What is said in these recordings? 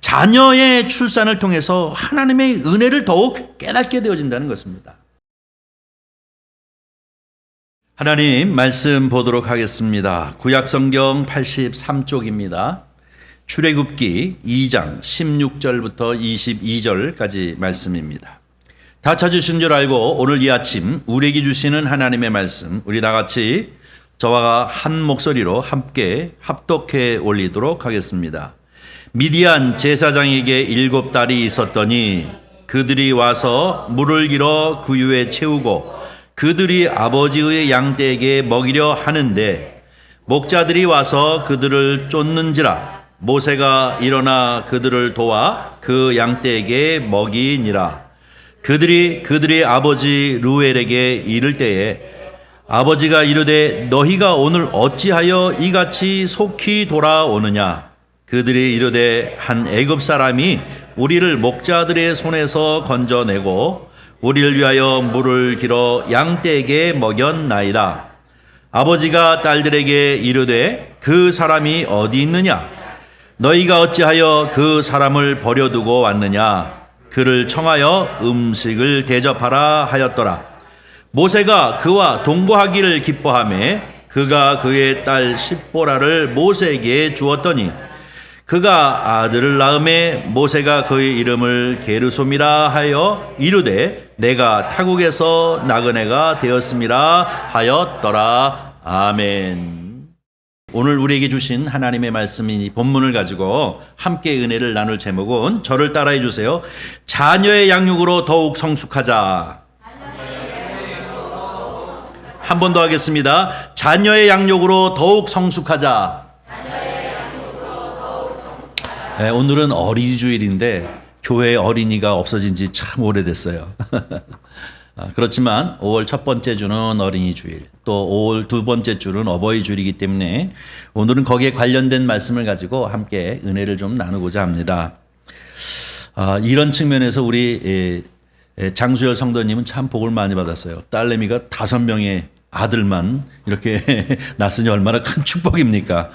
자녀의 출산을 통해서 하나님의 은혜를 더욱 깨닫게 되어진다는 것입니다. 하나님 말씀 보도록 하겠습니다. 구약성경 83쪽입니다. 출애굽기 2장 16절부터 22절까지 말씀입니다. 다 찾으신 줄 알고 오늘 이 아침 우리에게 주시는 하나님의 말씀, 우리 다 같이 저와 한 목소리로 함께 합독해 올리도록 하겠습니다. 미디안 제사장에게 7딸이 있었더니 그들이 와서 물을 길어 구유에 채우고 그들이 아버지의 양떼에게 먹이려 하는데 목자들이 와서 그들을 쫓는지라. 모세가 일어나 그들을 도와 그 양떼에게 먹이니라. 그들이 그들의 아버지 루엘에게 이를 때에 아버지가 이르되 너희가 오늘 어찌하여 이같이 속히 돌아오느냐. 그들이 이르되 한 애굽 사람이 우리를 목자들의 손에서 건져내고 우리를 위하여 물을 길어 양떼에게 먹였나이다. 아버지가 딸들에게 이르되 그 사람이 어디 있느냐. 너희가 어찌하여 그 사람을 버려두고 왔느냐. 그를 청하여 음식을 대접하라 하였더라. 모세가 그와 동거하기를 기뻐하며 그가 그의 딸 십보라를 모세에게 주었더니 그가 아들을 낳음에 모세가 그의 이름을 게르솜이라 하여 이르되 내가 타국에서 나그네가 되었음이라 하였더라. 아멘. 오늘 우리에게 주신 하나님의 말씀이 본문을 가지고 함께 은혜를 나눌 제목은 저를 따라해 주세요. 자녀의 양육으로 더욱 성숙하자. 한 번 더 하겠습니다. 자녀의 양육으로 더욱 성숙하자. 네, 오늘은 어린이 주일인데 교회에 어린이가 없어진 지 참 오래됐어요. 그렇지만 5월 첫 번째 주는 어린이 주일, 또 5월 두 번째 주는 어버이 주일이기 때문에 오늘은 거기에 관련된 말씀을 가지고 함께 은혜를 좀 나누고자 합니다. 이런 측면에서 우리 장수열 성도님은 참 복을 많이 받았어요. 딸내미가 5명의 아들만 이렇게 낳았으니 얼마나 큰 축복입니까?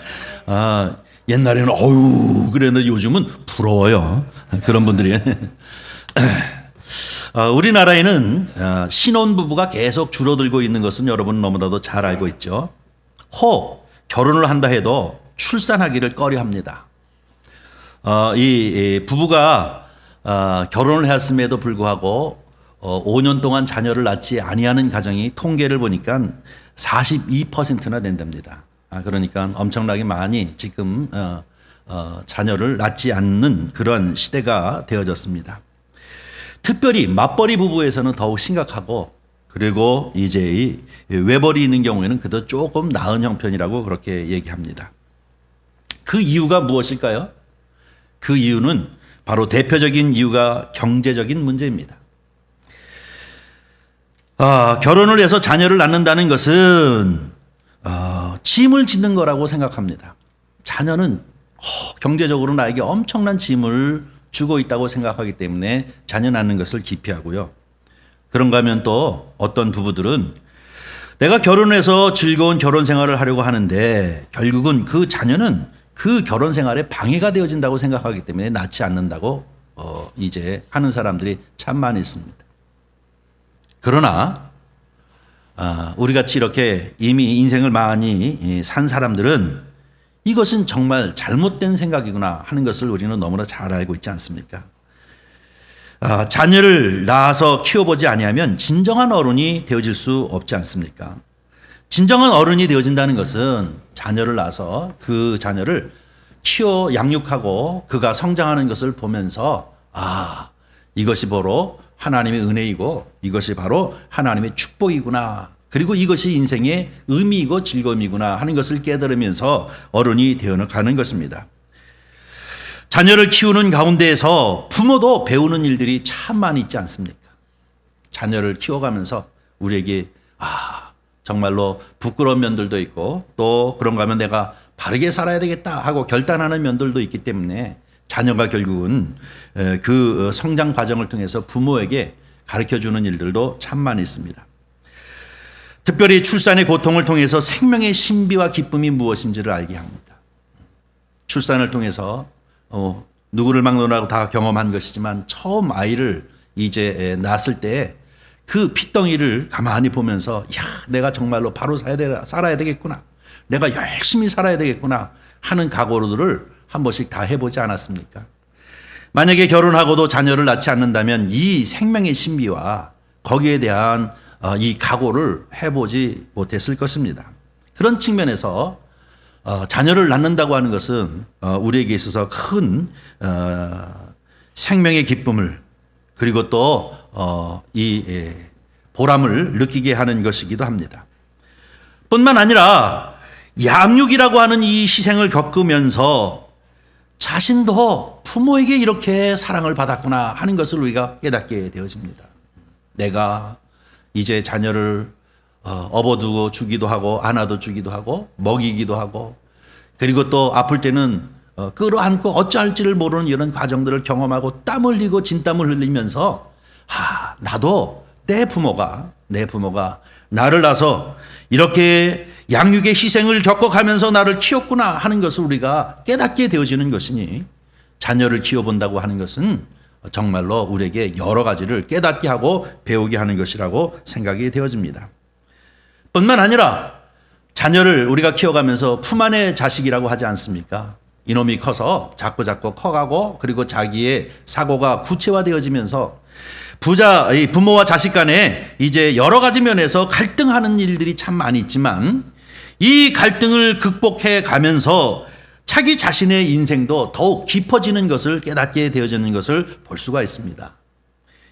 옛날에는 어유 그랬는데 요즘은 부러워요. 그런 분들이. 우리나라에는 신혼부부가 계속 줄어들고 있는 것은 여러분 너무나도 잘 알고 있죠. 혹 결혼을 한다 해도 출산하기를 꺼려합니다. 이 부부가 결혼을 했음에도 불구하고 5년 동안 자녀를 낳지 아니하는 가정이 통계를 보니까 42%나 된답니다. 그러니까 엄청나게 많이 지금 자녀를 낳지 않는 그런 시대가 되어졌습니다. 특별히 맞벌이 부부에서는 더욱 심각하고, 그리고 이제 이 외벌이 있는 경우에는 그도 조금 나은 형편이라고 그렇게 얘기합니다. 그 이유가 무엇일까요? 그 이유는 바로 대표적인 이유가 경제적인 문제입니다. 결혼을 해서 자녀를 낳는다는 것은 짐을 짓는 거라고 생각합니다. 자녀는 경제적으로 나에게 엄청난 짐을 주고 있다고 생각하기 때문에 자녀 낳는 것을 기피하고요. 그런가 하면 또 어떤 부부들은 내가 결혼해서 즐거운 결혼 생활을 하려고 하는데 결국은 그 자녀는 그 결혼 생활에 방해가 되어진다고 생각하기 때문에 낳지 않는다고 이제 하는 사람들이 참 많이 있습니다. 그러나 우리같이 이렇게 이미 인생을 많이 산 사람들은 이것은 정말 잘못된 생각이구나 하는 것을 우리는 너무나 잘 알고 있지 않습니까? 자녀를 낳아서 키워보지 아니하면 진정한 어른이 되어질 수 없지 않습니까? 진정한 어른이 되어진다는 것은 자녀를 낳아서 그 자녀를 키워 양육하고 그가 성장하는 것을 보면서 이것이 바로 하나님의 은혜이고 이것이 바로 하나님의 축복이구나. 그리고 이것이 인생의 의미이고 즐거움이구나 하는 것을 깨달으면서 어른이 되어가는 것입니다. 자녀를 키우는 가운데에서 부모도 배우는 일들이 참 많이 있지 않습니까? 자녀를 키워가면서 우리에게 정말로 부끄러운 면들도 있고 또 그런가 하면 내가 바르게 살아야 되겠다 하고 결단하는 면들도 있기 때문에 자녀가 결국은 그 성장 과정을 통해서 부모에게 가르쳐주는 일들도 참 많이 있습니다. 특별히 출산의 고통을 통해서 생명의 신비와 기쁨이 무엇인지를 알게 합니다. 출산을 통해서 누구를 막론하고 다 경험한 것이지만 처음 아이를 이제 낳았을 때 그 핏덩이를 가만히 보면서 야, 내가 정말로 바로 살아야 되겠구나. 내가 열심히 살아야 되겠구나 하는 각오들을 한 번씩 다 해보지 않았습니까? 만약에 결혼하고도 자녀를 낳지 않는다면 이 생명의 신비와 거기에 대한 이 각오를 해보지 못했을 것입니다. 그런 측면에서 자녀를 낳는다고 하는 것은 우리에게 있어서 큰 생명의 기쁨을 그리고 또 이 보람을 느끼게 하는 것이기도 합니다. 뿐만 아니라 양육이라고 하는 이 희생을 겪으면서 자신도 부모에게 이렇게 사랑을 받았구나 하는 것을 우리가 깨닫게 되어집니다. 내가 이제 자녀를 업어두고 주기도 하고 안아도 주기도 하고 먹이기도 하고 그리고 또 아플 때는 끌어안고 어찌할지를 모르는 이런 과정들을 경험하고 땀 흘리고 진땀을 흘리면서 나도 내 부모가 나를 낳아서 이렇게 양육의 희생을 겪어가면서 나를 키웠구나 하는 것을 우리가 깨닫게 되어지는 것이니 자녀를 키워본다고 하는 것은 정말로 우리에게 여러 가지를 깨닫게 하고 배우게 하는 것이라고 생각이 되어집니다. 뿐만 아니라 자녀를 우리가 키워가면서 품 안의 자식이라고 하지 않습니까? 이놈이 커서 자꾸 커가고 그리고 자기의 사고가 구체화되어지면서 부모와 자식 간에 이제 여러 가지 면에서 갈등하는 일들이 참 많이 있지만 이 갈등을 극복해 가면서 자기 자신의 인생도 더욱 깊어지는 것을 깨닫게 되어지는 것을 볼 수가 있습니다.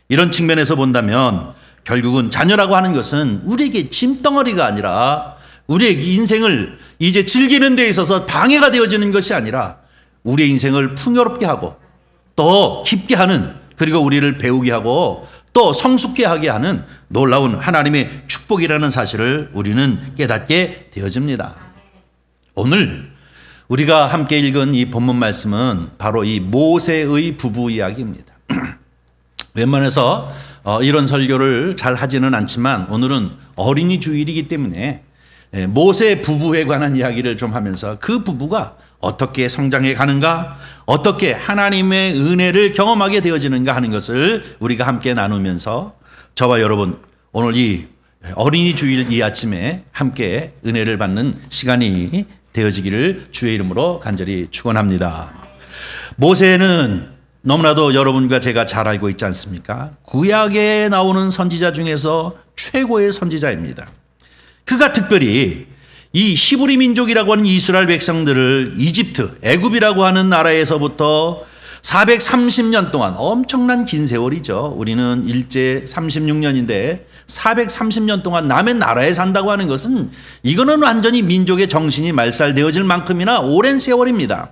이런 측면에서 본다면 결국은 자녀라고 하는 것은 우리에게 짐덩어리가 아니라 우리의 인생을 이제 즐기는 데 있어서 방해가 되어지는 것이 아니라 우리의 인생을 풍요롭게 하고 또 깊게 하는 그리고 우리를 배우게 하고 또 성숙케 하게 하는 놀라운 하나님의 축복이라는 사실을 우리는 깨닫게 되어집니다. 오늘 우리가 함께 읽은 이 본문 말씀은 바로 이 모세의 부부 이야기입니다. 웬만해서 이런 설교를 잘 하지는 않지만 오늘은 어린이 주일이기 때문에 모세 부부에 관한 이야기를 좀 하면서 그 부부가 어떻게 성장해 가는가, 어떻게 하나님의 은혜를 경험하게 되어지는가 하는 것을 우리가 함께 나누면서 저와 여러분 오늘 이 어린이 주일 이 아침에 함께 은혜를 받는 시간이 되어지기를 주의 이름으로 간절히 축원합니다. 모세는 너무나도 여러분과 제가 잘 알고 있지 않습니까? 구약에 나오는 선지자 중에서 최고의 선지자입니다. 그가 특별히 이 히브리 민족이라고 하는 이스라엘 백성들을 이집트, 애굽이라고 하는 나라에서부터 430년 동안 엄청난 긴 세월이죠. 우리는 일제 36년인데 430년 동안 남의 나라에 산다고 하는 것은 이거는 완전히 민족의 정신이 말살되어질 만큼이나 오랜 세월입니다.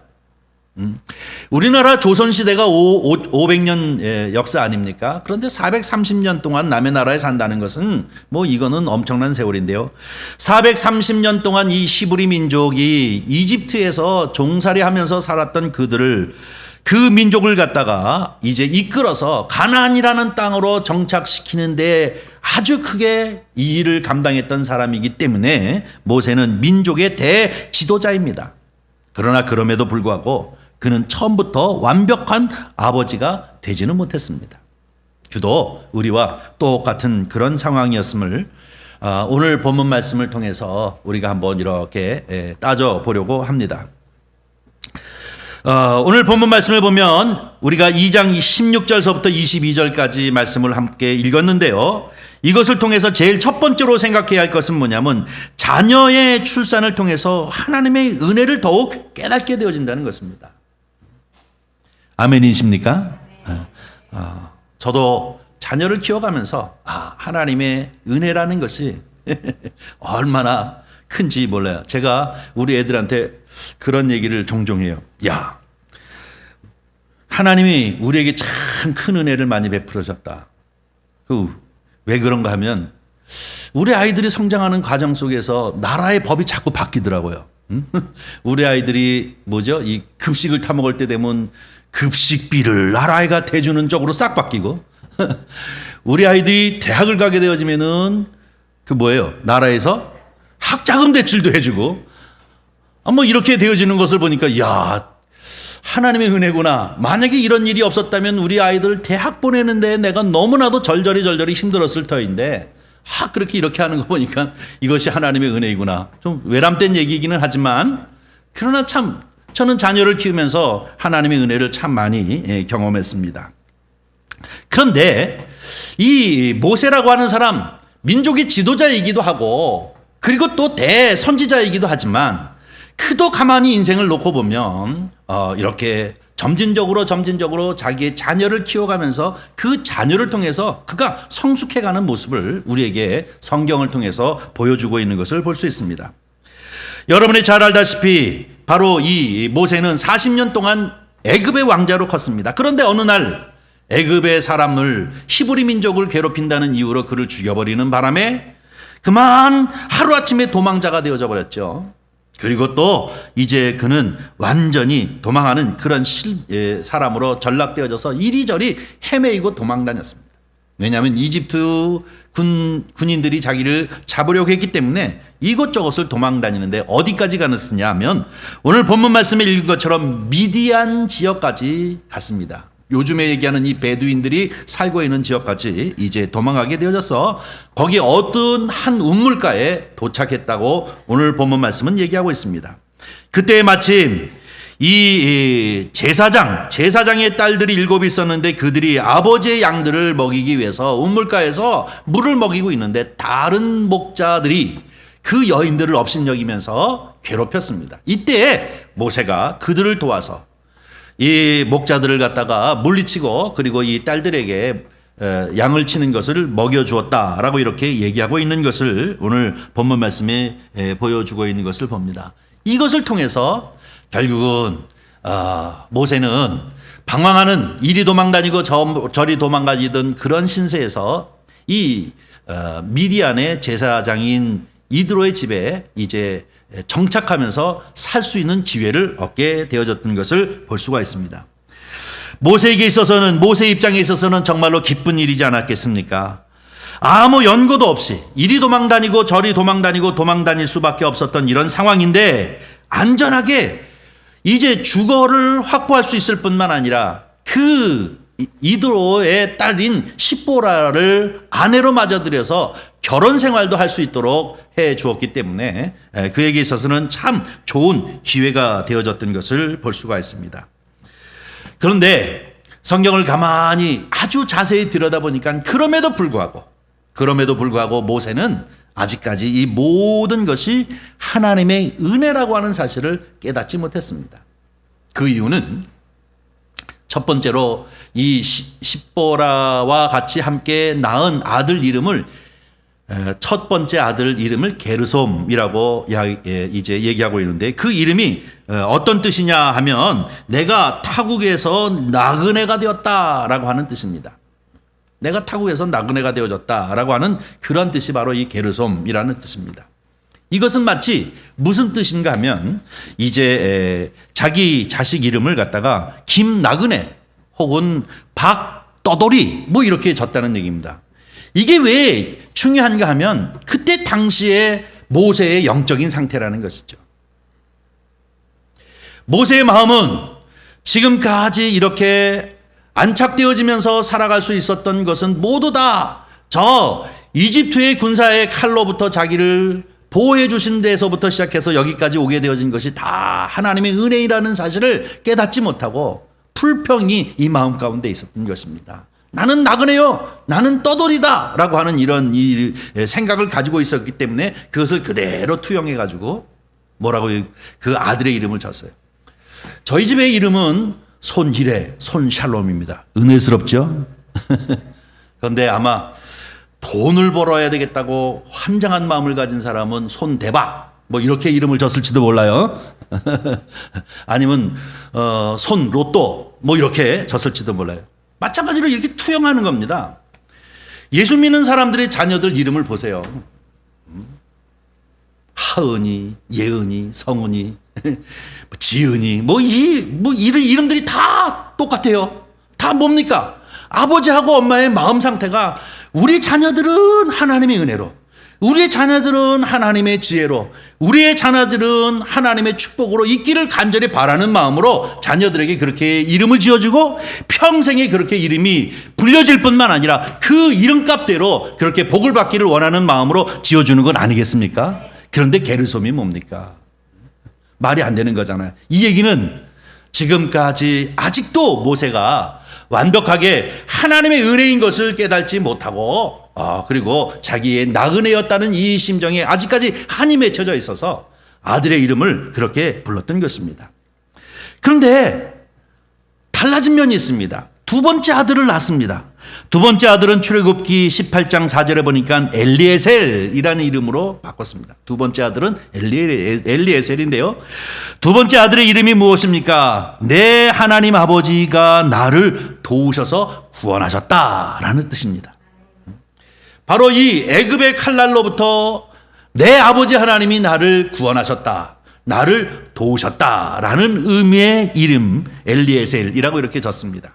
우리나라 조선시대가 500년 역사 아닙니까? 그런데 430년 동안 남의 나라에 산다는 것은 뭐 이거는 엄청난 세월인데요. 430년 동안 이 히브리 민족이 이집트에서 종살이 하면서 살았던 그 민족을 갖다가 이제 이끌어서 가나안이라는 땅으로 정착시키는데 아주 크게 이 일을 감당했던 사람이기 때문에 모세는 민족의 대지도자입니다. 그러나 그럼에도 불구하고 그는 처음부터 완벽한 아버지가 되지는 못했습니다. 주도 우리와 똑같은 그런 상황이었음을 오늘 본문 말씀을 통해서 우리가 한번 이렇게 따져보려고 합니다. 오늘 본문 말씀을 보면 우리가 2장 16절서부터 22절까지 말씀을 함께 읽었는데요. 이것을 통해서 제일 첫 번째로 생각해야 할 것은 뭐냐면 자녀의 출산을 통해서 하나님의 은혜를 더욱 깨닫게 되어진다는 것입니다. 아멘이십니까? 저도 자녀를 키워가면서 하나님의 은혜라는 것이 얼마나 큰지 몰라요. 제가 우리 애들한테 그런 얘기를 종종 해요. 야, 하나님이 우리에게 참 큰 은혜를 많이 베풀으셨다. 왜 그런가 하면 우리 아이들이 성장하는 과정 속에서 나라의 법이 자꾸 바뀌더라고요. 우리 아이들이 이 급식을 타 먹을 때 되면 급식비를 나라가 대주는 쪽으로 싹 바뀌고 우리 아이들이 대학을 가게 되어지면은 나라에서 학자금 대출도 해주고 이렇게 되어지는 것을 보니까 하나님의 은혜구나. 만약에 이런 일이 없었다면 우리 아이들 대학 보내는데 내가 너무나도 절절히 힘들었을 터인데 그렇게 이렇게 하는 거 보니까 이것이 하나님의 은혜이구나. 좀 외람된 얘기이기는 하지만 그러나 참 저는 자녀를 키우면서 하나님의 은혜를 참 많이 경험했습니다. 그런데 이 모세라고 하는 사람, 민족의 지도자이기도 하고 그리고 또 대선지자이기도 하지만 그도 가만히 인생을 놓고 보면 이렇게 점진적으로 자기의 자녀를 키워가면서 그 자녀를 통해서 그가 성숙해가는 모습을 우리에게 성경을 통해서 보여주고 있는 것을 볼 수 있습니다. 여러분이 잘 알다시피 바로 이 모세는 40년 동안 애굽의 왕자로 컸습니다. 그런데 어느 날 애굽의 사람을 히브리 민족을 괴롭힌다는 이유로 그를 죽여버리는 바람에 그만 하루아침에 도망자가 되어져 버렸죠. 그리고 또 이제 그는 완전히 도망하는 그런 사람으로 전락되어져서 이리저리 헤매이고 도망다녔습니다. 왜냐하면 이집트 군인들이 자기를 잡으려고 했기 때문에 이곳저곳을 도망다니는데 어디까지 갔느냐 하면 오늘 본문 말씀에 읽은 것처럼 미디안 지역까지 갔습니다. 요즘에 얘기하는 이 베두인들이 살고 있는 지역까지 이제 도망가게 되어져서 거기 어떤 한 우물가에 도착했다고 오늘 본문 말씀은 얘기하고 있습니다. 그때 마침 이 제사장의 딸들이 7이 있었는데 그들이 아버지의 양들을 먹이기 위해서 우물가에서 물을 먹이고 있는데 다른 목자들이 그 여인들을 업신여기면서 괴롭혔습니다. 이때 모세가 그들을 도와서 이 목자들을 갖다가 물리치고 그리고 이 딸들에게 양을 치는 것을 먹여주었다라고 이렇게 얘기하고 있는 것을 오늘 본문 말씀에 보여주고 있는 것을 봅니다. 이것을 통해서 결국은 모세는 방황하는 이리 도망다니고 저리 도망다니던 그런 신세에서 이 미디안의 제사장인 이드로의 집에 이제 정착하면서 살 수 있는 기회를 얻게 되어졌던 것을 볼 수가 있습니다. 모세에게 있어서는, 모세 입장에 있어서는 정말로 기쁜 일이지 않았겠습니까? 아무 연고도 없이 이리 도망다니고 저리 도망다닐 수밖에 없었던 이런 상황인데 안전하게 이제 주거를 확보할 수 있을 뿐만 아니라 그 이드로의 딸인 십보라를 아내로 맞아들여서 결혼 생활도 할 수 있도록 해 주었기 때문에 그에게 있어서는 참 좋은 기회가 되어졌던 것을 볼 수가 있습니다. 그런데 성경을 가만히 아주 자세히 들여다보니까 그럼에도 불구하고 모세는 아직까지 이 모든 것이 하나님의 은혜라고 하는 사실을 깨닫지 못했습니다. 그 이유는 첫 번째로 이 십보라와 같이 함께 낳은 아들 이름을 첫 번째 아들 이름을 게르솜이라고 이제 얘기하고 있는데 그 이름이 어떤 뜻이냐 하면 내가 타국에서 나그네가 되었다라고 하는 뜻입니다. 내가 타국에서 나그네가 되어졌다라고 하는 그런 뜻이 바로 이 게르솜이라는 뜻입니다. 이것은 마치 무슨 뜻인가 하면 이제 자기 자식 이름을 갖다가 김나그네 혹은 박떠돌이 뭐 이렇게 졌다는 얘기입니다. 이게 왜 중요한가 하면 그때 당시에 모세의 영적인 상태라는 것이죠. 모세의 마음은 지금까지 이렇게 안착되어지면서 살아갈 수 있었던 것은 모두 다 저 이집트의 군사의 칼로부터 자기를 보호해 주신 데서부터 시작해서 여기까지 오게 되어진 것이 다 하나님의 은혜이라는 사실을 깨닫지 못하고 불평이 이 마음 가운데 있었던 것입니다. 나는 나그네요, 나는 떠돌이다 라고 하는 이런 생각을 가지고 있었기 때문에 그것을 그대로 투영해 가지고 뭐라고 그 아들의 이름을 졌어요. 저희 집의 이름은 손히레, 손샬롬입니다. 은혜스럽죠? 그런데 아마 돈을 벌어야 되겠다고 환장한 마음을 가진 사람은 손대박 뭐 이렇게 이름을 졌을지도 몰라요. 아니면 손로또 뭐 이렇게 졌을지도 몰라요. 마찬가지로 이렇게 투영하는 겁니다. 예수 믿는 사람들의 자녀들 이름을 보세요. 하은이, 예은이, 성은이, 지은이 이름들이 다 똑같아요. 다 뭡니까? 아버지하고 엄마의 마음 상태가 우리 자녀들은 하나님의 은혜로, 우리의 자녀들은 하나님의 지혜로, 우리의 자녀들은 하나님의 축복으로 있기를 간절히 바라는 마음으로 자녀들에게 그렇게 이름을 지어주고 평생에 그렇게 이름이 불려질 뿐만 아니라 그 이름값대로 그렇게 복을 받기를 원하는 마음으로 지어주는 건 아니겠습니까? 그런데 게르솜이 뭡니까? 말이 안 되는 거잖아요. 이 얘기는 지금까지 아직도 모세가 완벽하게 하나님의 은혜인 것을 깨닫지 못하고 그리고 자기의 나그네였다는 이 심정에 아직까지 한이 맺혀져 있어서 아들의 이름을 그렇게 불렀던 것입니다. 그런데 달라진 면이 있습니다. 두 번째 아들을 낳습니다. 두 번째 아들은 출애굽기 18장 4절에 보니까 엘리에셀이라는 이름으로 바꿨습니다. 두 번째 아들은 엘리에셀인데요. 두 번째 아들의 이름이 무엇입니까? 내 하나님 아버지가 나를 도우셔서 구원하셨다라는 뜻입니다. 바로 이 애굽의 칼날로부터 내 아버지 하나님이 나를 구원하셨다, 나를 도우셨다라는 의미의 이름 엘리에셀이라고 이렇게 졌습니다.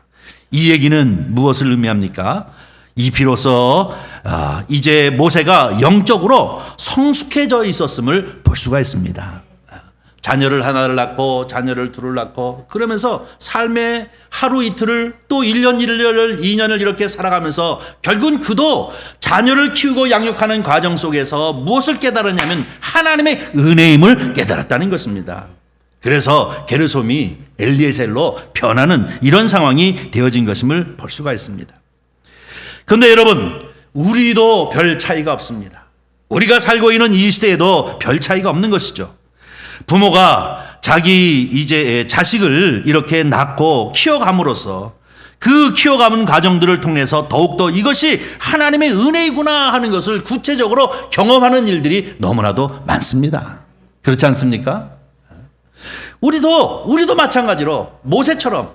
이 얘기는 무엇을 의미합니까? 이 비로소 이제 모세가 영적으로 성숙해져 있었음을 볼 수가 있습니다. 자녀를 하나를 낳고 자녀를 둘을 낳고 그러면서 삶의 하루 이틀을 또 1년 1년을 2년을 이렇게 살아가면서 결국은 그도 자녀를 키우고 양육하는 과정 속에서 무엇을 깨달았냐면 하나님의 은혜임을 깨달았다는 것입니다. 그래서 게르솜이 엘리에셀로 변하는 이런 상황이 되어진 것임을 볼 수가 있습니다. 그런데 여러분, 우리도 별 차이가 없습니다. 우리가 살고 있는 이 시대에도 별 차이가 없는 것이죠. 부모가 자기 이제 자식을 이렇게 낳고 키워감으로써 그 키워가는 과정들을 통해서 더욱더 이것이 하나님의 은혜이구나 하는 것을 구체적으로 경험하는 일들이 너무나도 많습니다. 그렇지 않습니까? 우리도 마찬가지로 모세처럼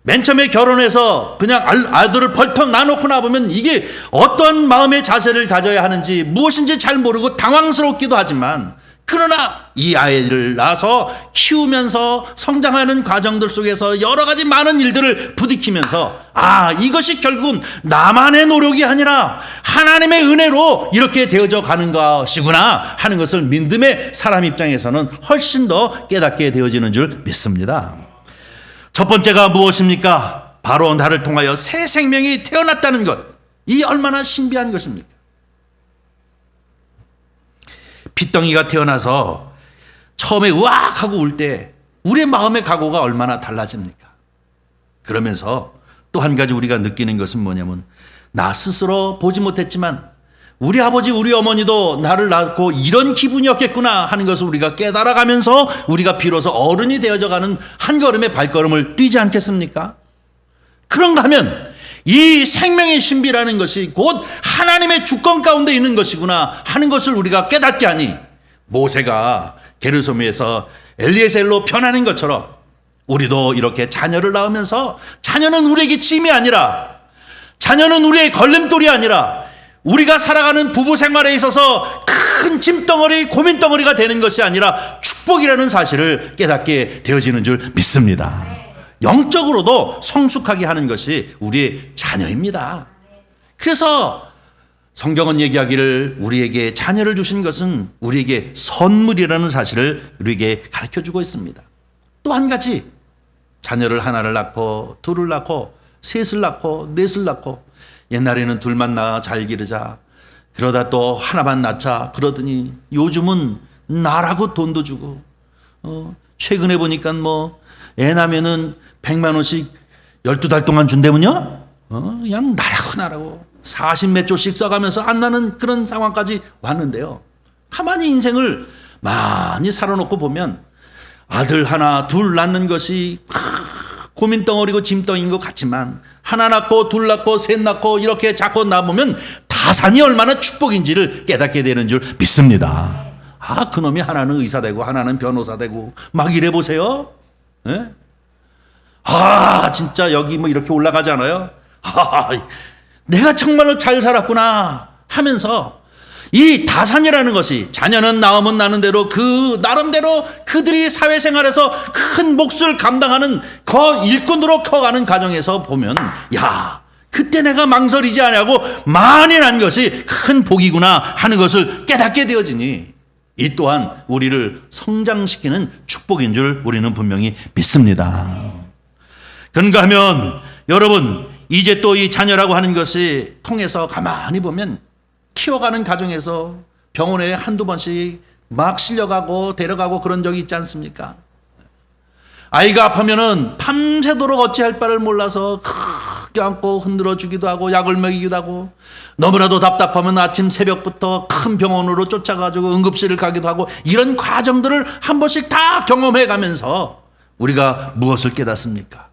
맨 처음에 결혼해서 그냥 아들을 벌떡 낳아놓고 나보면 이게 어떤 마음의 자세를 가져야 하는지 무엇인지 잘 모르고 당황스럽기도 하지만 그러나 이 아이를 낳아서 키우면서 성장하는 과정들 속에서 여러 가지 많은 일들을 부딪히면서 이것이 결국은 나만의 노력이 아니라 하나님의 은혜로 이렇게 되어져 가는 것이구나 하는 것을 믿음의 사람 입장에서는 훨씬 더 깨닫게 되어지는 줄 믿습니다. 첫 번째가 무엇입니까? 바로 나를 통하여 새 생명이 태어났다는 것. 이 얼마나 신비한 것입니까? 핏덩이가 태어나서 처음에 우악하고 울 때 우리의 마음의 각오가 얼마나 달라집니까? 그러면서 또 한 가지 우리가 느끼는 것은 뭐냐면 나 스스로 보지 못했지만 우리 아버지 우리 어머니도 나를 낳고 이런 기분이었겠구나 하는 것을 우리가 깨달아가면서 우리가 비로소 어른이 되어져가는 한 걸음의 발걸음을 뛰지 않겠습니까? 그런가 하면 이 생명의 신비라는 것이 곧 하나님의 주권 가운데 있는 것이구나 하는 것을 우리가 깨닫게 하니 모세가 게르솜에서 엘리에셀로 변하는 것처럼 우리도 이렇게 자녀를 낳으면서 자녀는 우리에게 짐이 아니라 자녀는 우리의 걸림돌이 아니라 우리가 살아가는 부부 생활에 있어서 큰 짐덩어리 고민덩어리가 되는 것이 아니라 축복이라는 사실을 깨닫게 되어지는 줄 믿습니다. 영적으로도 성숙하게 하는 것이 우리의 자녀입니다. 그래서 성경은 얘기하기를 우리에게 자녀를 주신 것은 우리에게 선물이라는 사실을 우리에게 가르쳐주고 있습니다. 또 한 가지, 자녀를 하나를 낳고 둘을 낳고 셋을 낳고 넷을 낳고 옛날에는 둘만 낳아 잘 기르자 그러다 또 하나만 낳자 그러더니 요즘은 나라고 돈도 주고 최근에 보니까 애 낳으면은 100만 원씩 12달 동안 준대면요. 그냥 나라고 40몇 조씩 써가면서 안 나는 그런 상황까지 왔는데요. 가만히 인생을 많이 살아놓고 보면 아들 하나 둘 낳는 것이 고민덩어리고 짐덩이인 것 같지만 하나 낳고 둘 낳고 셋 낳고 이렇게 자꾸 낳으면 다산이 얼마나 축복인지를 깨닫게 되는 줄 믿습니다. 그놈이 하나는 의사 되고 하나는 변호사 되고 막 이래 보세요. 예? 진짜 여기 이렇게 올라가지 않아요? 내가 정말로 잘 살았구나 하면서 이 다산이라는 것이 자녀는 낳으면 나는 대로 그 나름대로 그들이 사회생활에서 큰 몫을 감당하는 일꾼으로 커가는 과정에서 보면 그때 내가 망설이지 아니하고 만일 한 것이 큰 복이구나 하는 것을 깨닫게 되어지니 이 또한 우리를 성장시키는 축복인 줄 우리는 분명히 믿습니다. 그런가 하면 여러분, 이제 또 이 자녀라고 하는 것이 통해서 가만히 보면 키워가는 가정에서 병원에 한두 번씩 막 실려가고 데려가고 그런 적이 있지 않습니까? 아이가 아프면은 밤새도록 어찌할 바를 몰라서 크게 안고 흔들어 주기도 하고 약을 먹이기도 하고, 너무나도 답답하면 아침 새벽부터 큰 병원으로 쫓아가지고 응급실을 가기도 하고, 이런 과정들을 한 번씩 다 경험해 가면서 우리가 무엇을 깨닫습니까?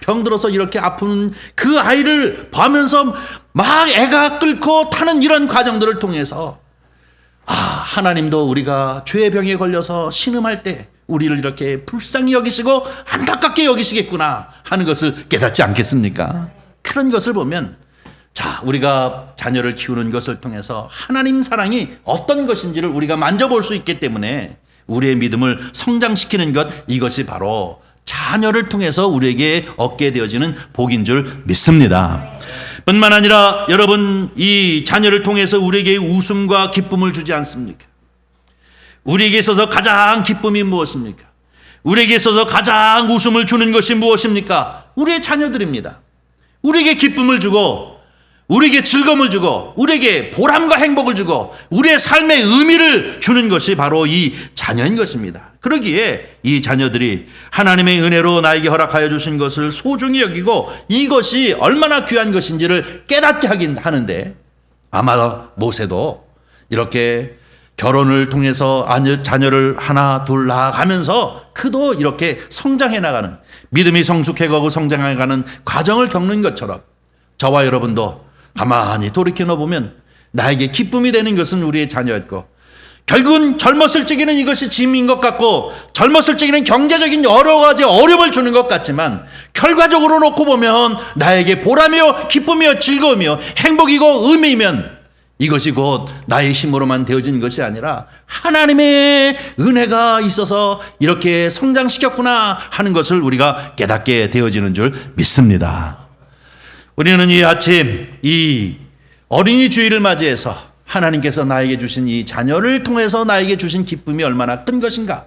병들어서 이렇게 아픈 그 아이를 보면서 막 애가 끓고 타는 이런 과정들을 통해서 하나님도 우리가 죄의 병에 걸려서 신음할 때 우리를 이렇게 불쌍히 여기시고 안타깝게 여기시겠구나 하는 것을 깨닫지 않겠습니까? 그런 것을 보면 우리가 자녀를 키우는 것을 통해서 하나님 사랑이 어떤 것인지를 우리가 만져볼 수 있기 때문에 우리의 믿음을 성장시키는 것, 이것이 바로 자녀를 통해서 우리에게 얻게 되어지는 복인 줄 믿습니다. 뿐만 아니라 여러분, 이 자녀를 통해서 우리에게 웃음과 기쁨을 주지 않습니까? 우리에게 있어서 가장 기쁨이 무엇입니까? 우리에게 있어서 가장 웃음을 주는 것이 무엇입니까? 우리의 자녀들입니다. 우리에게 기쁨을 주고, 우리에게 즐거움을 주고, 우리에게 보람과 행복을 주고, 우리의 삶의 의미를 주는 것이 바로 이 자녀인 것입니다. 그러기에 이 자녀들이 하나님의 은혜로 나에게 허락하여 주신 것을 소중히 여기고 이것이 얼마나 귀한 것인지를 깨닫게 하긴 하는데, 아마 모세도 이렇게 결혼을 통해서 자녀를 하나 둘 낳아가면서 그도 이렇게 성장해 나가는, 믿음이 성숙해가고 성장해가는 과정을 겪는 것처럼 저와 여러분도 가만히 돌이켜 보면 나에게 기쁨이 되는 것은 우리의 자녀였고, 결국은 젊었을 적에는 이것이 짐인 것 같고, 젊었을 적에는 경제적인 여러 가지 어려움을 주는 것 같지만, 결과적으로 놓고 보면 나에게 보람이요 기쁨이요 즐거움이요 행복이고 의미이면 이것이 곧 나의 힘으로만 되어진 것이 아니라 하나님의 은혜가 있어서 이렇게 성장시켰구나 하는 것을 우리가 깨닫게 되어지는 줄 믿습니다. 우리는 이 아침 이 어린이 주일을 맞이해서 하나님께서 나에게 주신 이 자녀를 통해서 나에게 주신 기쁨이 얼마나 큰 것인가,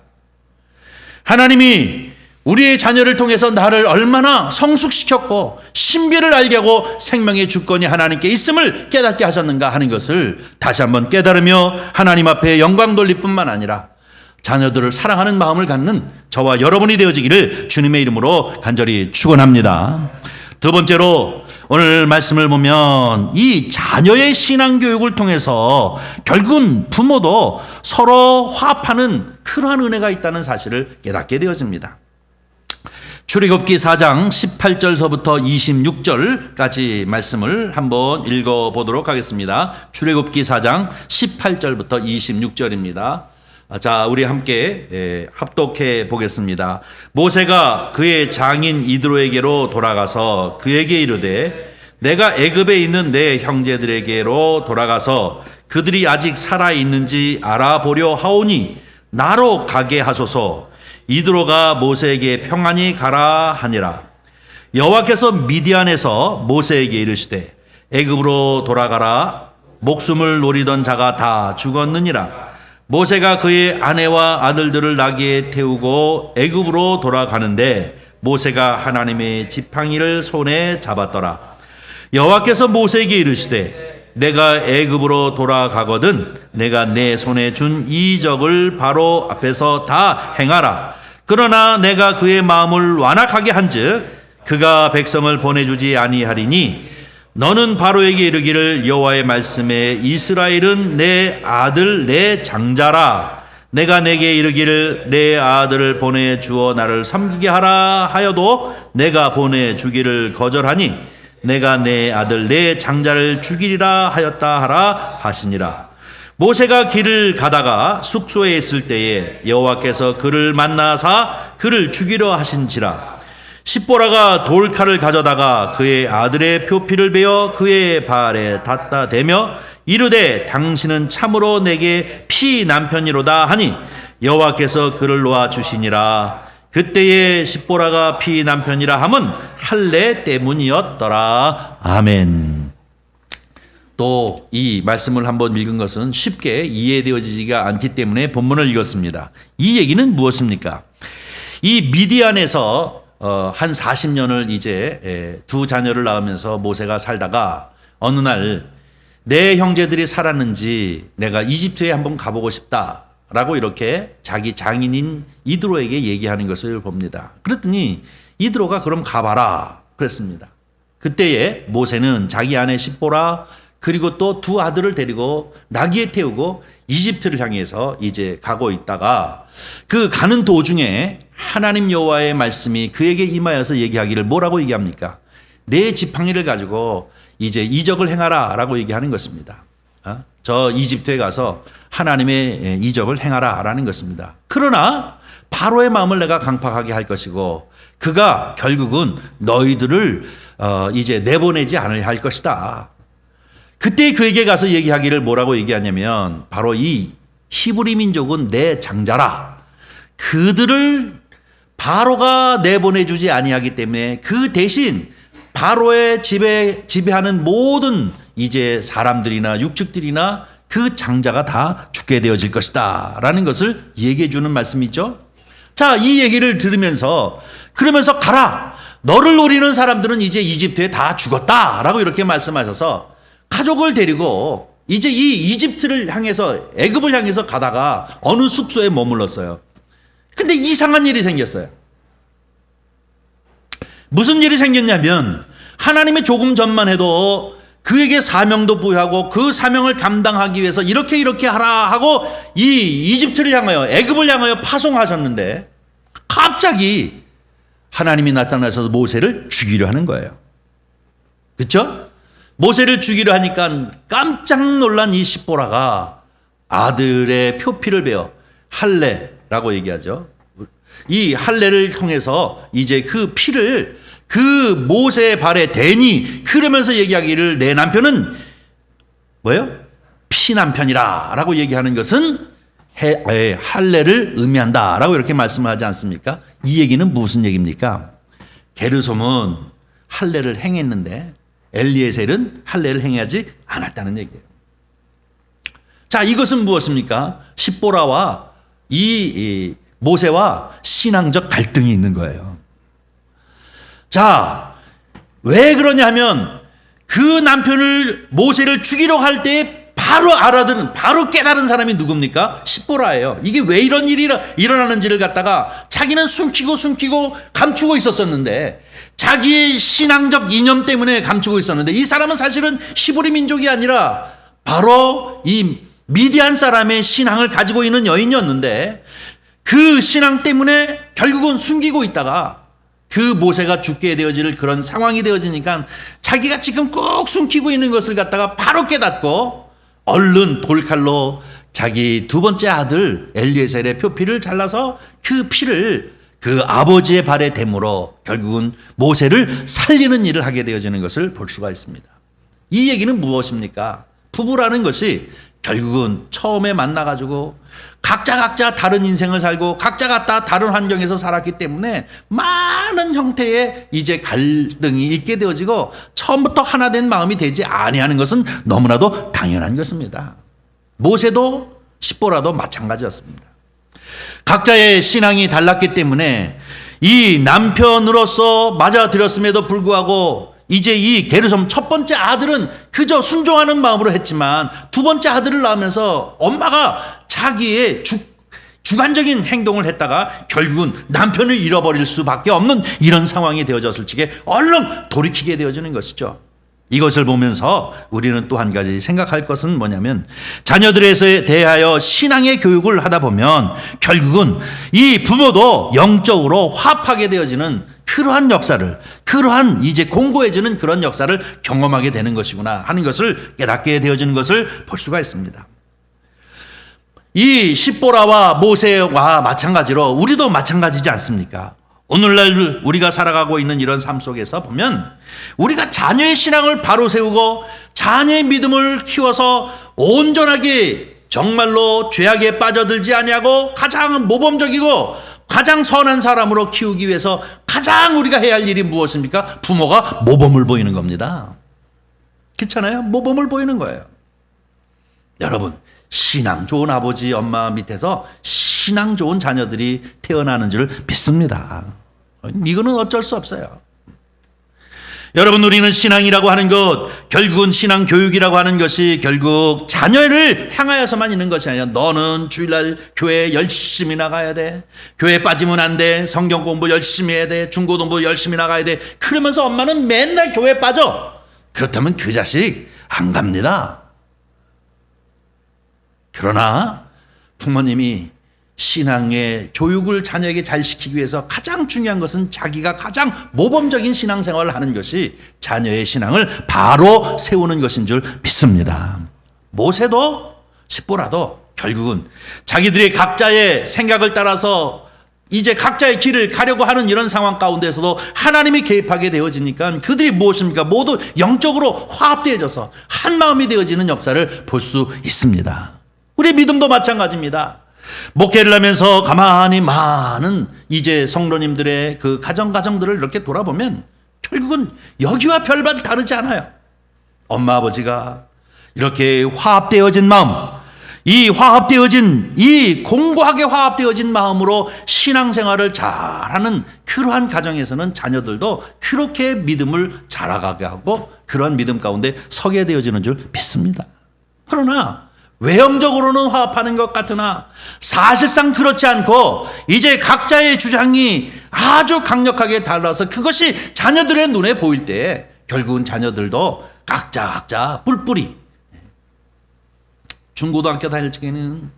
하나님이 우리의 자녀를 통해서 나를 얼마나 성숙시켰고 신비를 알게 하고 생명의 주권이 하나님께 있음을 깨닫게 하셨는가 하는 것을 다시 한번 깨달으며 하나님 앞에 영광 돌릴 뿐만 아니라 자녀들을 사랑하는 마음을 갖는 저와 여러분이 되어지기를 주님의 이름으로 간절히 축원합니다. 두 번째로, 오늘 말씀을 보면 이 자녀의 신앙교육을 통해서 결국은 부모도 서로 화합하는 그러한 은혜가 있다는 사실을 깨닫게 되어집니다. 출애굽기 4장 18절서부터 26절까지 말씀을 한번 읽어보도록 하겠습니다. 출애굽기 4장 18절부터 26절입니다. 자, 우리 함께 합독해 보겠습니다. 모세가 그의 장인 이드로에게로 돌아가서 그에게 이르되, 내가 애굽에 있는 내 형제들에게로 돌아가서 그들이 아직 살아 있는지 알아보려 하오니 나로 가게 하소서. 이드로가 모세에게 평안히 가라 하니라. 여호와께서 미디안에서 모세에게 이르시되, 애굽으로 돌아가라. 목숨을 노리던 자가 다 죽었느니라. 모세가 그의 아내와 아들들을 나귀에 태우고 애굽으로 돌아가는데 모세가 하나님의 지팡이를 손에 잡았더라. 여호와께서 모세에게 이르시되, 내가 애굽으로 돌아가거든 내가 내 손에 준 이적을 바로 앞에서 다 행하라. 그러나 내가 그의 마음을 완악하게 한즉 그가 백성을 보내주지 아니하리니, 너는 바로에게 이르기를, 여호와의 말씀에 이스라엘은 내 아들 내 장자라. 내가 내게 이르기를 내 아들을 보내주어 나를 섬기게 하라 하여도 내가 보내주기를 거절하니 내가 내 아들 내 장자를 죽이리라 하였다 하라 하시니라. 모세가 길을 가다가 숙소에 있을 때에 여호와께서 그를 만나사 그를 죽이려 하신지라. 십보라가 돌칼을 가져다가 그의 아들의 표피를 베어 그의 발에 닿다 대며 이르되, 당신은 참으로 내게 피 남편이로다 하니 여호와께서 그를 놓아 주시니라. 그때의 십보라가 피 남편이라 함은 할례 때문이었더라. 아멘. 또 이 말씀을 한번 읽은 것은 쉽게 이해되어지지가 않기 때문에 본문을 읽었습니다. 이 얘기는 무엇입니까? 이 미디안에서 한 40년을 이제 두 자녀를 낳으면서 모세가 살다가 어느 날 내 형제들이 살았는지 내가 이집트에 한번 가보고 싶다라고 이렇게 자기 장인인 이드로에게 얘기하는 것을 봅니다. 그랬더니 이드로가 그럼 가봐라 그랬습니다. 그때에 모세는 자기 아내 십보라 그리고 또 두 아들을 데리고 나귀에 태우고 이집트를 향해서 이제 가고 있다가 그 가는 도중에 하나님 여호와의 말씀이 그에게 임하여서 얘기하기를 뭐라고 얘기합니까? 내 지팡이를 가지고 이제 이적을 행하라 라고 얘기하는 것입니다. 저 이집트에 가서 하나님의 이적을 행하라 라는 것입니다. 그러나 바로의 마음을 내가 강팍하게 할 것이고 그가 결국은 너희들을 이제 내보내지 않으려 할 것이다. 그때 그에게 가서 얘기하기를 뭐라고 얘기하냐면 바로 이 히브리 민족은 내 장자라. 그들을 바로가 내보내주지 아니하기 때문에 그 대신 바로의 지배하는 모든 이제 사람들이나 육축들이나 그 장자가 다 죽게 되어질 것이다 라는 것을 얘기해 주는 말씀이죠. 자, 이 얘기를 들으면서 그러면서 가라. 너를 노리는 사람들은 이제 이집트에 다 죽었다 라고 이렇게 말씀하셔서 가족을 데리고 이제 이 이집트를 향해서 애굽을 향해서 가다가 어느 숙소에 머물렀어요. 근데 이상한 일이 생겼어요. 무슨 일이 생겼냐면 하나님이 조금 전만 해도 그에게 사명도 부여하고 그 사명을 감당하기 위해서 이렇게 하라 하고 이 이집트를 향하여 애굽을 향하여 파송하셨는데 갑자기 하나님이 나타나셔서 모세를 죽이려 하는 거예요. 그렇죠? 모세를 죽이려 하니까 깜짝 놀란 이 십보라가 아들의 표피를 베어 할례라고 얘기하죠. 이 할례를 통해서 이제 그 피를 그 모세의 발에 대니 그러면서 얘기하기를 내 남편은 뭐예요? 피남편이라 라고 얘기하는 것은 할례를 의미한다 라고 이렇게 말씀하지 않습니까? 이 얘기는 무슨 얘기입니까? 게르솜은 할례를 행했는데 엘리에셀은 할례를 행하지 않았다는 얘기예요. 자, 이것은 무엇입니까? 십보라와 이 모세와 신앙적 갈등이 있는 거예요. 자, 왜 그러냐 하면 그 남편을 모세를 죽이려 할 때 바로 알아들은, 바로 깨달은 사람이 누굽니까? 십보라예요. 이게 왜 이런 일이 일어나는지를 갖다가 자기는 숨기고 감추고 있었었는데 자기의 신앙적 이념 때문에 감추고 있었는데 이 사람은 사실은 히브리 민족이 아니라 바로 이 미디안 사람의 신앙을 가지고 있는 여인이었는데 그 신앙 때문에 결국은 숨기고 있다가 그 모세가 죽게 되어질 그런 상황이 되어지니까 자기가 지금 꾹 숨기고 있는 것을 갖다가 바로 깨닫고 얼른 돌칼로 자기 두 번째 아들 엘리에셀의 표피를 잘라서 그 피를 그 아버지의 발에 대므로 결국은 모세를 살리는 일을 하게 되어지는 것을 볼 수가 있습니다. 이 얘기는 무엇입니까? 부부라는 것이 결국은 처음에 만나가지고 각자 다른 인생을 살고 각자 다른 환경에서 살았기 때문에 많은 형태의 이제 갈등이 있게 되어지고 처음부터 하나 된 마음이 되지 아니하는 것은 너무나도 당연한 것입니다. 모세도 십보라도 마찬가지였습니다. 각자의 신앙이 달랐기 때문에 이 남편으로서 맞아들였음에도 불구하고 이제 이 게르솜 첫 번째 아들은 그저 순종하는 마음으로 했지만 두 번째 아들을 낳으면서 엄마가 자기의 주관적인 행동을 했다가 결국은 남편을 잃어버릴 수밖에 없는 이런 상황이 되어졌을 적에 얼른 돌이키게 되어지는 것이죠. 이것을 보면서 우리는 또 한 가지 생각할 것은 뭐냐면 자녀들에 대하여 신앙의 교육을 하다 보면 결국은 이 부모도 영적으로 화합하게 되어지는 그러한 역사를, 그러한 이제 공고해지는 그런 역사를 경험하게 되는 것이구나 하는 것을 깨닫게 되어지는 것을 볼 수가 있습니다. 이 십보라와 모세와 마찬가지로 우리도 마찬가지지 않습니까? 오늘날 우리가 살아가고 있는 이런 삶 속에서 보면 우리가 자녀의 신앙을 바로 세우고 자녀의 믿음을 키워서 온전하게 정말로 죄악에 빠져들지 아니하고 가장 모범적이고 가장 선한 사람으로 키우기 위해서 가장 우리가 해야 할 일이 무엇입니까? 부모가 모범을 보이는 겁니다. 그렇잖아요? 모범을 보이는 거예요. 여러분, 신앙 좋은 아버지, 엄마 밑에서 신앙 좋은 자녀들이 태어나는 줄 믿습니다. 이거는 어쩔 수 없어요. 여러분, 우리는 신앙이라고 하는 것, 결국은 신앙 교육이라고 하는 것이 결국 자녀를 향하여서만 있는 것이 아니라 너는 주일날 교회 열심히 나가야 돼. 교회 빠지면 안 돼. 성경 공부 열심히 해야 돼. 중고등부 열심히 나가야 돼. 그러면서 엄마는 맨날 교회 빠져. 그렇다면 그 자식 안 갑니다. 그러나 부모님이 신앙의 교육을 자녀에게 잘 시키기 위해서 가장 중요한 것은 자기가 가장 모범적인 신앙생활을 하는 것이 자녀의 신앙을 바로 세우는 것인 줄 믿습니다. 모세도 십보라도 결국은 자기들의 각자의 생각을 따라서 이제 각자의 길을 가려고 하는 이런 상황 가운데서도 하나님이 개입하게 되어지니까 그들이 무엇입니까? 모두 영적으로 화합되어져서 한 마음이 되어지는 역사를 볼 수 있습니다. 우리 믿음도 마찬가지입니다. 목회를 하면서 가만히 많은 이제 성도님들의 그 가정들을 이렇게 돌아보면 결국은 여기와 별반 다르지 않아요. 엄마 아버지가 이렇게 화합되어진 마음, 이 화합되어진, 이 공고하게 화합되어진 마음으로 신앙생활을 잘하는 그러한 가정에서는 자녀들도 그렇게 믿음을 자라가게 하고 그런 믿음 가운데 서게 되어지는 줄 믿습니다. 그러나 외형적으로는 화합하는 것 같으나 사실상 그렇지 않고 이제 각자의 주장이 아주 강력하게 달라서 그것이 자녀들의 눈에 보일 때 결국은 자녀들도 각자 뿔뿔이 중고등학교 다닐 적에는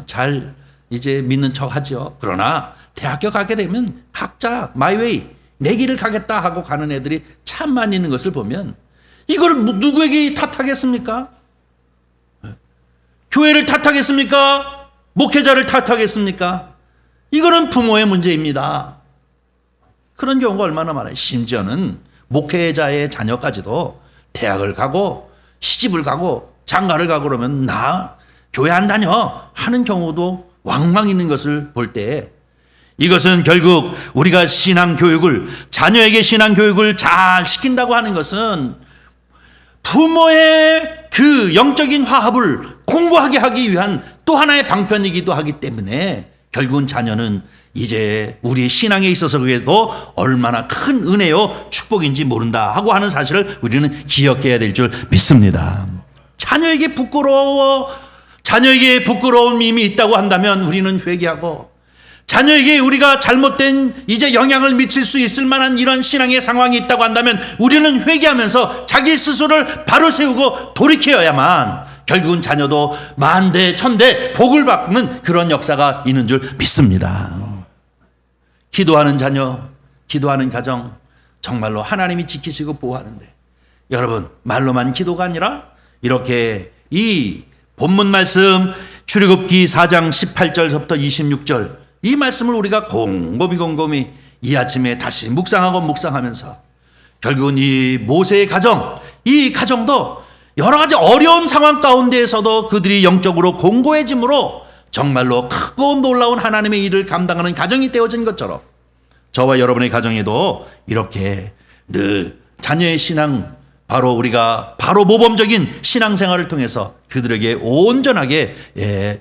잘 이제 믿는 척 하죠. 그러나 대학교 가게 되면 각자 마이웨이 내 길을 가겠다 하고 가는 애들이 참 많이 있는 것을 보면 이걸 누구에게 탓하겠습니까? 교회를 탓하겠습니까? 목회자를 탓하겠습니까? 이거는 부모의 문제입니다. 그런 경우가 얼마나 많아요. 심지어는 목회자의 자녀까지도 대학을 가고 시집을 가고 장가를 가고 그러면 나 교회 안 다녀 하는 경우도 왕왕 있는 것을 볼 때 이것은 결국 우리가 신앙교육을 자녀에게 신앙교육을 잘 시킨다고 하는 것은 부모의 그 영적인 화합을 공고하게 하기 위한 또 하나의 방편이기도 하기 때문에 결국은 자녀는 이제 우리 신앙에 있어서 그래도 얼마나 큰 은혜요 축복인지 모른다 하고 하는 사실을 우리는 기억해야 될 줄 믿습니다. 자녀에게 부끄러움이 있다고 한다면 우리는 회개하고 자녀에게 우리가 잘못된 이제 영향을 미칠 수 있을 만한 이런 신앙의 상황이 있다고 한다면 우리는 회개하면서 자기 스스로를 바로 세우고 돌이켜야만 결국은 자녀도 만대 천대 복을 받는 그런 역사가 있는 줄 믿습니다. 기도하는 자녀, 기도하는 가정 정말로 하나님이 지키시고 보호하는데 여러분 말로만 기도가 아니라 이렇게 이 본문 말씀 출애굽기 4장 18절부터 26절 이 말씀을 우리가 곰곰이 이 아침에 다시 묵상하면서 결국은 이 모세의 가정, 이 가정도 여러 가지 어려운 상황 가운데에서도 그들이 영적으로 공고해짐으로 정말로 크고 놀라운 하나님의 일을 감당하는 가정이 되어진 것처럼 저와 여러분의 가정에도 이렇게 늘 자녀의 신앙 바로 우리가 바로 모범적인 신앙생활을 통해서 그들에게 온전하게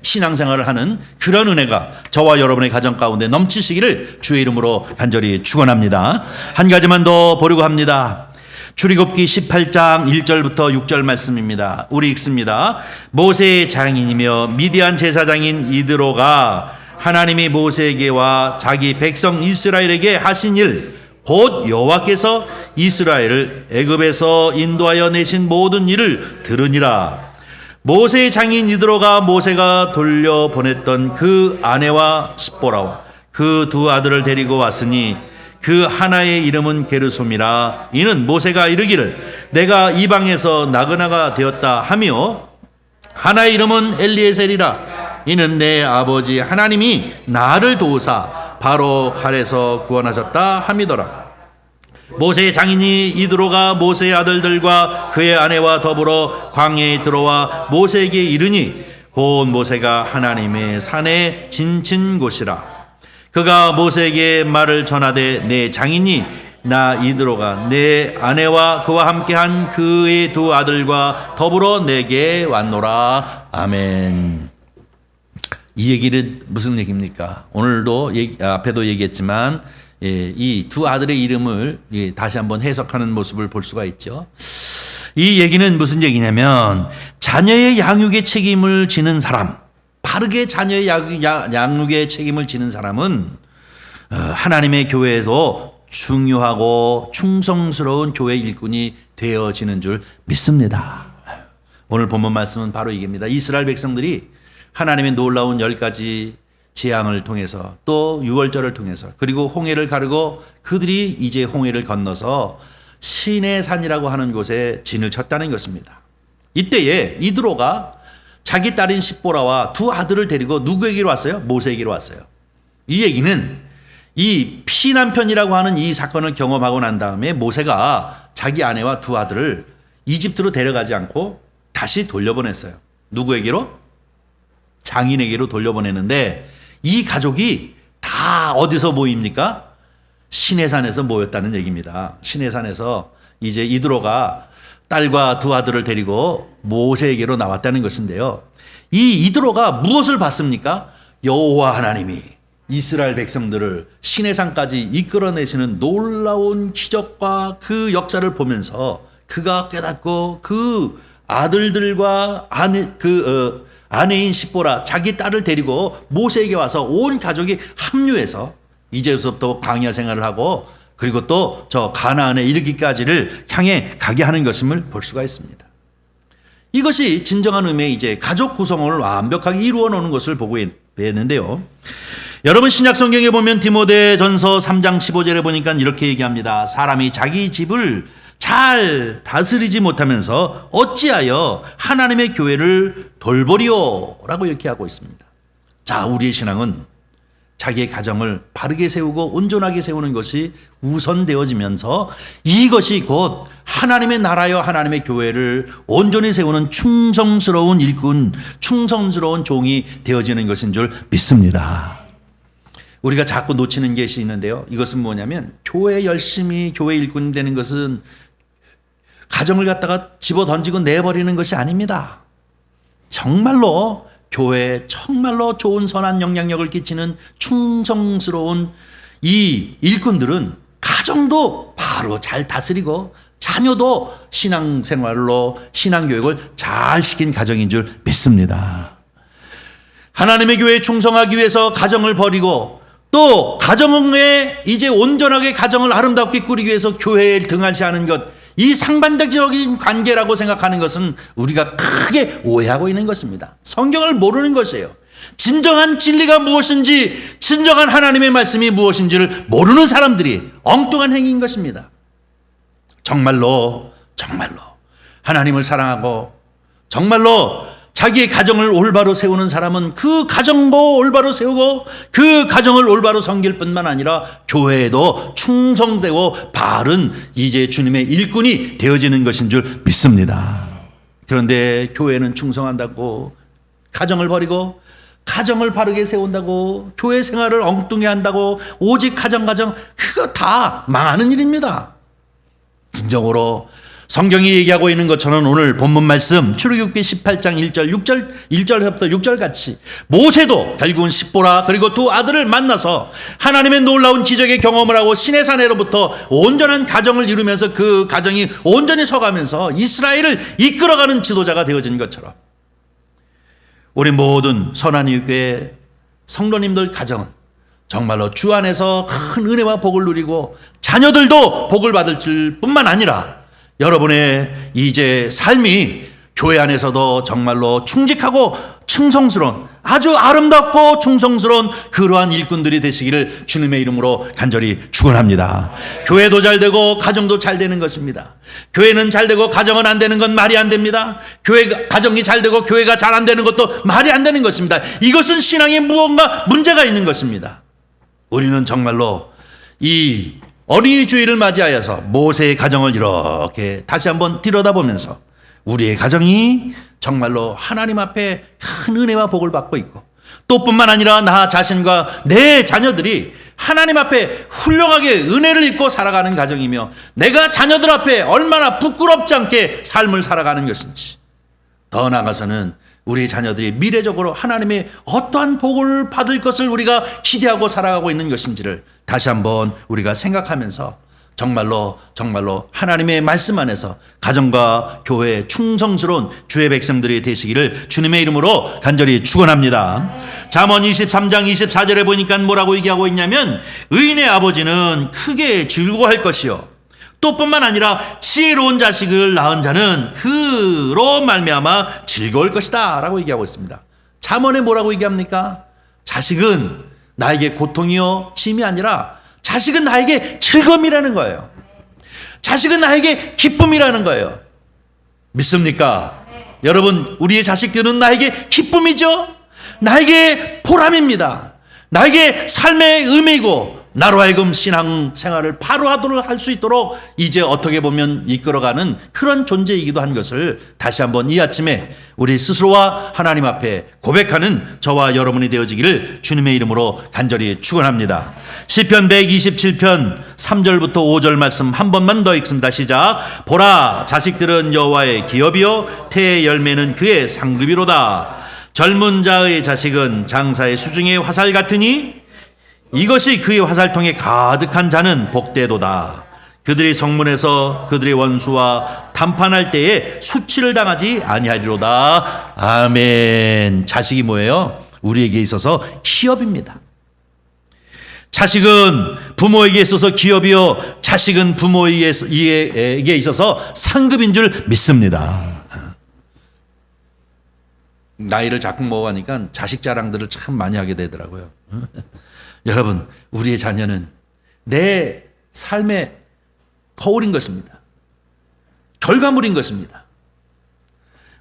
신앙생활을 하는 그런 은혜가 저와 여러분의 가정 가운데 넘치시기를 주의 이름으로 간절히 축원합니다. 한 가지만 더 보려고 합니다. 출애굽기 18장 1절부터 6절 말씀입니다. 우리 읽습니다. 모세의 장인이며 미디안 제사장인 이드로가 하나님이 모세에게와 자기 백성 이스라엘에게 하신 일 곧 여호와께서 이스라엘을 애굽에서 인도하여 내신 모든 일을 들으니라. 모세의 장인 이드로가 모세가 돌려보냈던 그 아내와 십보라와 그 두 아들을 데리고 왔으니 그 하나의 이름은 게르솜이라. 이는 모세가 이르기를 내가 이방에서 나그나가 되었다 하며 하나의 이름은 엘리에셀이라. 이는 내 아버지 하나님이 나를 도우사 바로 칼에서 구원하셨다 함이더라. 모세의 장인이 이드로가 모세의 아들들과 그의 아내와 더불어 광야에 들어와 모세에게 이르니 곧 모세가 하나님의 산에 진친 곳이라. 그가 모세에게 말을 전하되 내 장인이 나 이드로가 내 아내와 그와 함께한 그의 두 아들과 더불어 내게 왔노라. 아멘. 이 얘기는 무슨 얘기입니까? 오늘도 앞에도 얘기했지만 이 두 아들의 이름을 다시 한번 해석하는 모습을 볼 수가 있죠. 이 얘기는 무슨 얘기냐면 자녀의 양육의 책임을 지는 사람, 바르게 자녀의 양육의 책임을 지는 사람은 하나님의 교회에도 중요하고 충성스러운 교회 일꾼이 되어지는 줄 믿습니다. 오늘 본문 말씀은 바로 이겁니다. 이스라엘 백성들이 하나님의 놀라운 10가지 재앙을 통해서 또 유월절을 통해서 그리고 홍해를 가르고 그들이 이제 홍해를 건너서 시내산이라고 하는 곳에 진을 쳤다는 것입니다. 이때에 이드로가 자기 딸인 십보라와 두 아들을 데리고 누구에게로 왔어요? 모세에게로 왔어요. 이 얘기는 이 피난편이라고 하는 이 사건을 경험하고 난 다음에 모세가 자기 아내와 두 아들을 이집트로 데려가지 않고 다시 돌려보냈어요. 누구에게로? 장인에게로 돌려보내는데 이 가족이 다 어디서 모입니까? 시내산에서 모였다는 얘기입니다. 시내산에서 이제 이드로가 딸과 두 아들을 데리고 모세에게로 나왔다는 것인데요. 이 이드로가 무엇을 봤습니까? 여호와 하나님이 이스라엘 백성들을 시내산까지 이끌어내시는 놀라운 기적과 그 역사를 보면서 그가 깨닫고 그 아들들과 아내인 십보라 자기 딸을 데리고 모세에게 와서 온 가족이 합류해서 이제부터 광야 생활을 하고 그리고 또 저 가나안에 이르기까지를 향해 가게 하는 것임을 볼 수가 있습니다. 이것이 진정한 의미의 이제 가족 구성을 완벽하게 이루어 놓는 것을 보고 있는데요. 여러분 신약 성경에 보면 디모데전서 3장 15절에 보니까 이렇게 얘기합니다. 사람이 자기 집을 잘 다스리지 못하면서 어찌하여 하나님의 교회를 돌보리요? 라고 이렇게 하고 있습니다. 자, 우리의 신앙은 자기의 가정을 바르게 세우고 온전하게 세우는 것이 우선되어지면서 이것이 곧 하나님의 나라여 하나님의 교회를 온전히 세우는 충성스러운 일꾼, 충성스러운 종이 되어지는 것인 줄 믿습니다. 우리가 자꾸 놓치는 것이 있는데요. 이것은 뭐냐면 교회 열심히 교회 일꾼 되는 것은 가정을 갖다가 집어 던지고 내버리는 것이 아닙니다. 정말로 교회에 정말로 좋은 선한 영향력을 끼치는 충성스러운 이 일꾼들은 가정도 바로 잘 다스리고 자녀도 신앙생활로 신앙교육을 잘 시킨 가정인 줄 믿습니다. 하나님의 교회에 충성하기 위해서 가정을 버리고 또 가정에 이제 온전하게 가정을 아름답게 꾸리기 위해서 교회에 등한시하는 것, 이 상반적인 관계라고 생각하는 것은 우리가 크게 오해하고 있는 것입니다. 성경을 모르는 것이에요. 진정한 진리가 무엇인지, 진정한 하나님의 말씀이 무엇인지를 모르는 사람들이 엉뚱한 행위인 것입니다. 정말로 하나님을 사랑하고 정말로 자기의 가정을 올바로 세우는 사람은 그 가정도 올바로 세우고 그 가정을 올바로 섬길 뿐만 아니라 교회에도 충성되고 바른 이제 주님의 일꾼이 되어지는 것인 줄 믿습니다. 그런데 교회는 충성한다고 가정을 버리고 가정을 바르게 세운다고 교회 생활을 엉뚱히 한다고 오직 가정 그거 다 망하는 일입니다. 진정으로 성경이 얘기하고 있는 것처럼 오늘 본문 말씀 출애굽기 18장 1절부터 6절 같이 모세도 결국은 십보라 그리고 두 아들을 만나서 하나님의 놀라운 기적의 경험을 하고 시내산으로부터 온전한 가정을 이루면서 그 가정이 온전히 서가면서 이스라엘을 이끌어가는 지도자가 되어진 것처럼 우리 모든 선한이교회 성도님들 가정은 정말로 주 안에서 큰 은혜와 복을 누리고 자녀들도 복을 받을 뿐만 아니라 여러분의 이제 삶이 교회 안에서도 정말로 충직하고 충성스러운 아주 아름답고 충성스러운 그러한 일꾼들이 되시기를 주님의 이름으로 간절히 축원합니다. 교회도 잘 되고 가정도 잘 되는 것입니다. 교회는 잘 되고 가정은 안 되는 건 말이 안 됩니다. 가정이 잘 되고 교회가 잘 안 되는 것도 말이 안 되는 것입니다. 이것은 신앙에 무언가 문제가 있는 것입니다. 우리는 정말로 이 어린이 주일을 맞이하여서 모세의 가정을 이렇게 다시 한번 들여다보면서 우리의 가정이 정말로 하나님 앞에 큰 은혜와 복을 받고 있고 또 뿐만 아니라 나 자신과 내 자녀들이 하나님 앞에 훌륭하게 은혜를 입고 살아가는 가정이며 내가 자녀들 앞에 얼마나 부끄럽지 않게 삶을 살아가는 것인지, 더 나아가서는 우리 자녀들이 미래적으로 하나님의 어떠한 복을 받을 것을 우리가 기대하고 살아가고 있는 것인지를 다시 한번 우리가 생각하면서 정말로 하나님의 말씀 안에서 가정과 교회에 충성스러운 주의 백성들이 되시기를 주님의 이름으로 간절히 축원합니다. 잠언 23장 24절에 보니까 뭐라고 얘기하고 있냐면, 의인의 아버지는 크게 즐거워할 것이요 또 뿐만 아니라 지혜로운 자식을 낳은 자는 그로 말미암아 즐거울 것이다 라고 얘기하고 있습니다. 잠언에 뭐라고 얘기합니까? 자식은 나에게 고통이요 짐이 아니라 자식은 나에게 즐거움이라는 거예요. 자식은 나에게 기쁨이라는 거예요. 믿습니까? 여러분, 우리의 자식들은 나에게 기쁨이죠. 나에게 보람입니다. 나에게 삶의 의미이고 나로 하여금 신앙생활을 바로 하도록 할 수 있도록 이제 어떻게 보면 이끌어가는 그런 존재이기도 한 것을 다시 한번 이 아침에 우리 스스로와 하나님 앞에 고백하는 저와 여러분이 되어지기를 주님의 이름으로 간절히 축원합니다. 시편 127편 3절부터 5절 말씀 한 번만 더 읽습니다. 시작. 보라, 자식들은 여호와의 기업이요 태의 열매는 그의 상급이로다. 젊은 자의 자식은 장사의 수중의 화살 같으니 이것이 그의 화살통에 가득한 자는 복되도다. 그들이 성문에서 그들의 원수와 담판할 때에 수치를 당하지 아니하리로다. 아멘. 자식이 뭐예요? 우리에게 있어서 기업입니다. 자식은 부모에게 있어서 기업이요 자식은 부모에게 있어서 상급인 줄 믿습니다. 나이를 자꾸 먹어가니까 자식 자랑들을 참 많이 하게 되더라고요. 여러분, 우리의 자녀는 내 삶의 거울인 것입니다. 결과물인 것입니다.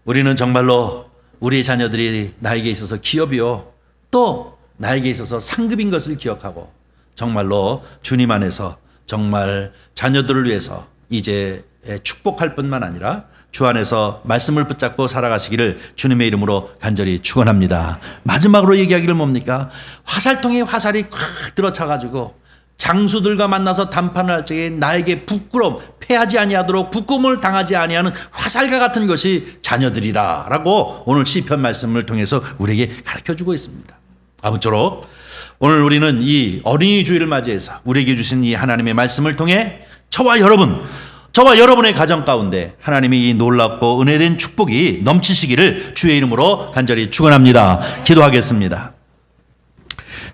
우리는 정말로 우리의 자녀들이 나에게 있어서 기업이요 또 나에게 있어서 상급인 것을 기억하고 정말로 주님 안에서 정말 자녀들을 위해서 이제 축복할 뿐만 아니라 주 안에서 말씀을 붙잡고 살아가시기를 주님의 이름으로 간절히 축원합니다. 마지막으로 얘기하기를 뭡니까? 화살통에 화살이 콱 들어차가지고 장수들과 만나서 담판을 할 적에 나에게 부끄러움, 패하지 아니하도록 부끄러움을 당하지 아니하는 화살과 같은 것이 자녀들이라 라고 오늘 시편 말씀을 통해서 우리에게 가르쳐주고 있습니다. 아무쪼록 오늘 우리는 이 어린이 주일을 맞이해서 우리에게 주신 이 하나님의 말씀을 통해 저와 여러분의 가정 가운데 하나님이 이 놀랍고 은혜된 축복이 넘치시기를 주의 이름으로 간절히 축원합니다. 기도하겠습니다.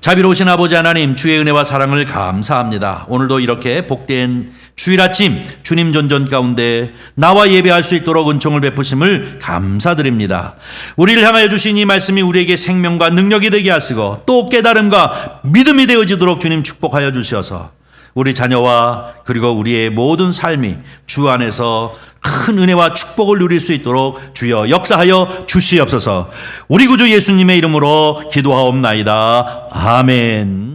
자비로우신 아버지 하나님, 주의 은혜와 사랑을 감사합니다. 오늘도 이렇게 복된 주일 아침 주님 존전 가운데 나와 예배할 수 있도록 은총을 베푸심을 감사드립니다. 우리를 향하여 주신 이 말씀이 우리에게 생명과 능력이 되게 하시고 또 깨달음과 믿음이 되어지도록 주님 축복하여 주셔서 우리 자녀와 그리고 우리의 모든 삶이 주 안에서 큰 은혜와 축복을 누릴 수 있도록 주여 역사하여 주시옵소서. 우리 구주 예수님의 이름으로 기도하옵나이다. 아멘.